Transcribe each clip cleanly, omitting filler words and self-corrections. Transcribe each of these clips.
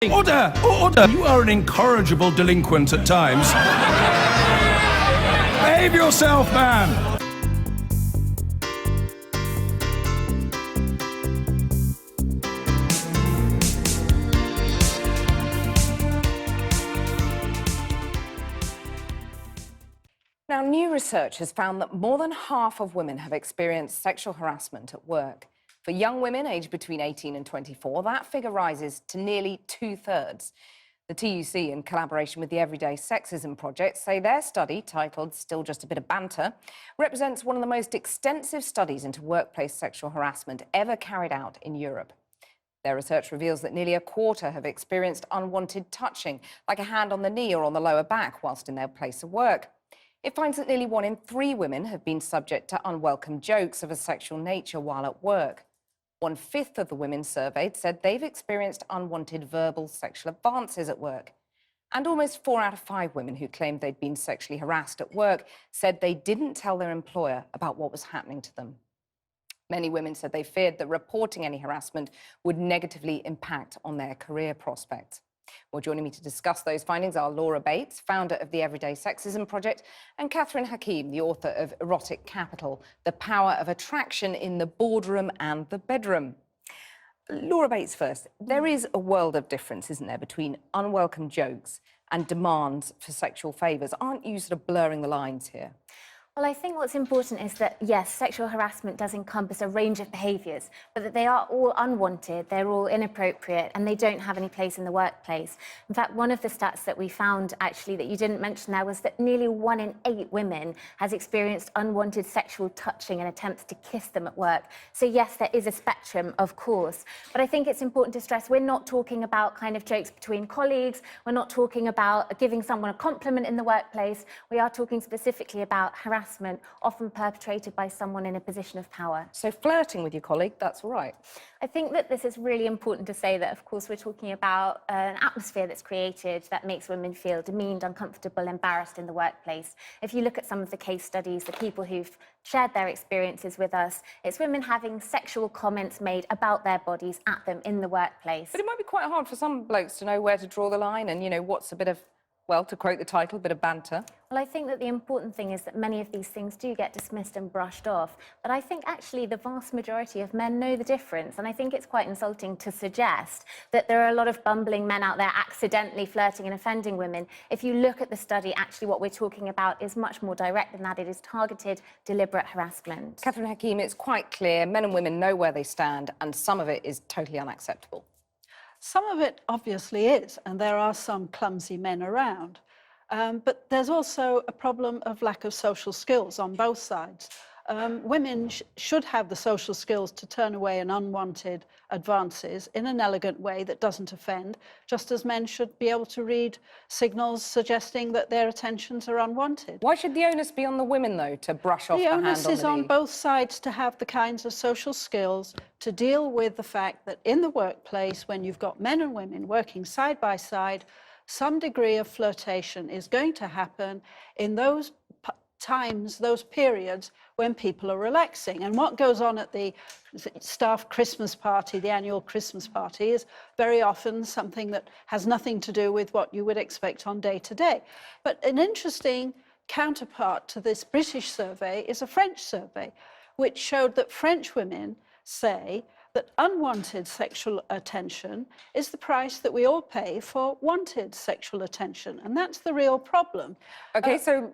Order! Order! You are an incorrigible delinquent at times. Behave yourself, man! Now, new research has found that more than half of women have experienced sexual harassment at work. For young women aged between 18 and 24, that figure rises to nearly 2/3. The TUC, in collaboration with the Everyday Sexism Project, say their study, titled Still Just a Bit of Banter, represents one of the most extensive studies into workplace sexual harassment ever carried out in Europe. Their research reveals that nearly a quarter have experienced unwanted touching, like a hand on the knee or on the lower back, whilst in their place of work. It finds that nearly 1 in 3 women have been subject to unwelcome jokes of a sexual nature while at work. 1/5 of the women surveyed said they've experienced unwanted verbal sexual advances at work. And almost 4 out of 5 women who claimed they'd been sexually harassed at work said they didn't tell their employer about what was happening to them. Many women said they feared that reporting any harassment would negatively impact on their career prospects. Well, joining me to discuss those findings are Laura Bates, founder of the Everyday Sexism Project, and Catherine Hakim, the author of Erotic Capital, The Power of Attraction in the Boardroom and the Bedroom. Laura Bates first. There is a world of difference, isn't there, between unwelcome jokes and demands for sexual favours. Aren't you sort of blurring the lines here? Well, I think what's important is that, yes, sexual harassment does encompass a range of behaviours, but that they are all unwanted, they're all inappropriate, and they don't have any place in the workplace. In fact, one of the stats that we found, actually, that you didn't mention there, was that nearly 1 in 8 women has experienced unwanted sexual touching and attempts to kiss them at work. So, yes, there is a spectrum, of course. But I think it's important to stress we're not talking about kind of jokes between colleagues. We're not talking about giving someone a compliment in the workplace. We are talking specifically about harassment, often perpetrated by someone in a position of power. So flirting with your colleague, that's all right? I think that this is really important to say that, of course, we're talking about an atmosphere that's created that makes women feel demeaned, uncomfortable, embarrassed in the workplace. If you look at some of the case studies, the people who've shared their experiences with us, it's women having sexual comments made about their bodies at them in the workplace. But it might be quite hard for some blokes to know where to draw the line and, you know, what's a bit of, well, to quote the title, a bit of banter. Well, I think that the important thing is that many of these things do get dismissed and brushed off. But I think actually the vast majority of men know the difference. And I think it's quite insulting to suggest that there are a lot of bumbling men out there accidentally flirting and offending women. If you look at the study, actually what we're talking about is much more direct than that. It is targeted, deliberate harassment. Catherine Hakim, it's quite clear men and women know where they stand, and some of it is totally unacceptable. Some of it obviously is, and there are some clumsy men around. But there's also a problem of lack of social skills on both sides. Women should have the social skills to turn away an unwanted advances in an elegant way that doesn't offend, just as men should be able to read signals suggesting that their attentions are unwanted. Why should the onus be on the women, though, to brush off the hand on the knee? The onus is on both sides to have the kinds of social skills to deal with the fact that in the workplace, when you've got men and women working side by side, some degree of flirtation is going to happen in those times, those periods when people are relaxing. And what goes on at the staff Christmas party, the annual Christmas party, is very often something that has nothing to do with what you would expect on day to day. But an interesting counterpart to this British survey is a French survey, which showed that French women say that unwanted sexual attention is the price that we all pay for wanted sexual attention. And that's the real problem. OK, so,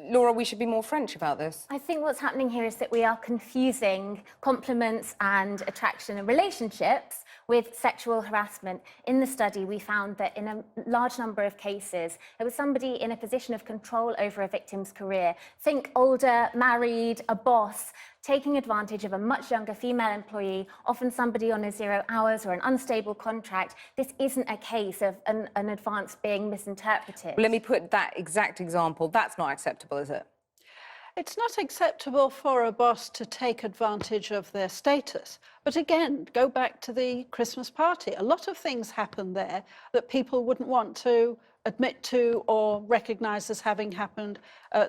Laura, we should be more French about this. I think what's happening here is that we are confusing compliments and attraction and relationships with sexual harassment. In the study, we found that in a large number of cases, it was somebody in a position of control over a victim's career. Think older, married, a boss, taking advantage of a much younger female employee, often somebody on a 0 hours or an unstable contract. This isn't a case of an advance being misinterpreted. Well, let me put that exact example. That's not acceptable, is it? It's not acceptable for a boss to take advantage of their status. But again, go back to the Christmas party. A lot of things happen there that people wouldn't want to admit to or recognise as having happened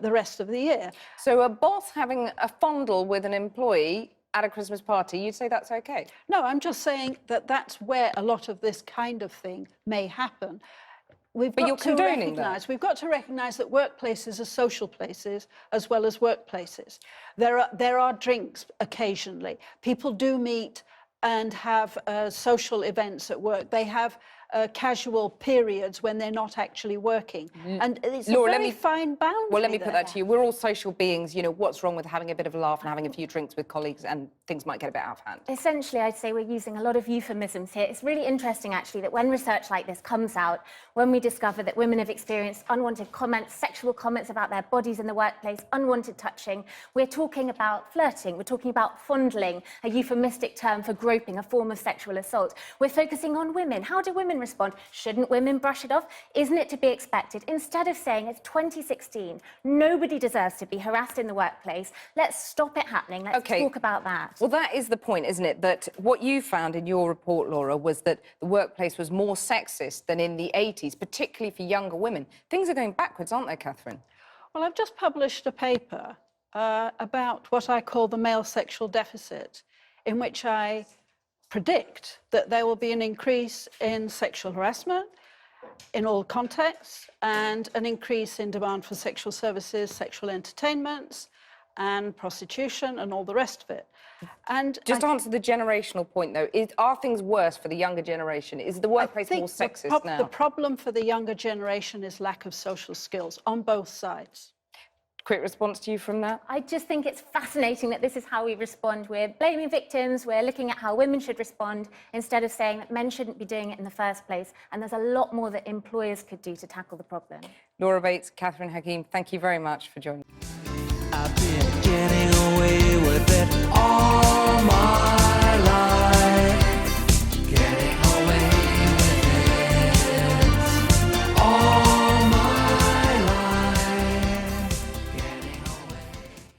the rest of the year. So a boss having a fondle with an employee at a Christmas party, you'd say that's okay? No, I'm just saying that that's where a lot of this kind of thing may happen. We've got to recognise that workplaces are social places as well as workplaces. There are drinks occasionally. People do meet and have social events at work. They have casual periods when they're not actually working. And it's Laura, a very fine boundary. Well, let me put that to you. We're all social beings. You know, what's wrong with having a bit of a laugh and having a few drinks with colleagues, and things might get a bit out of hand? Essentially, I'd say we're using a lot of euphemisms here. It's really interesting, actually, that when research like this comes out, when we discover that women have experienced unwanted comments, sexual comments about their bodies in the workplace, unwanted touching, we're talking about flirting, we're talking about fondling, a euphemistic term for groping, a form of sexual assault. We're focusing on women. How do women respond? Shouldn't women brush it off? Isn't it to be expected? Instead of saying it's 2016, nobody deserves to be harassed in the workplace, let's stop it happening. Let's talk about that. Well, that is the point, isn't it? That what you found in your report, Laura, was that the workplace was more sexist than in the 80s, particularly for younger women. Things are going backwards, aren't they, Catherine? Well, I've just published a paper about what I call the male sexual deficit, in which I predict that there will be an increase in sexual harassment in all contexts and an increase in demand for sexual services, sexual entertainments and prostitution and all the rest of it. And just answer the generational point, though. Are things worse for the younger generation? Is the workplace more sexist now? The problem for the younger generation is lack of social skills on both sides. Quick response to you from that? I just think it's fascinating that this is how we respond. We're blaming victims, we're looking at how women should respond, instead of saying that men shouldn't be doing it in the first place. And there's a lot more that employers could do to tackle the problem. Laura Bates, Catherine Hakim, thank you very much for joining us. I've been getting away with it all.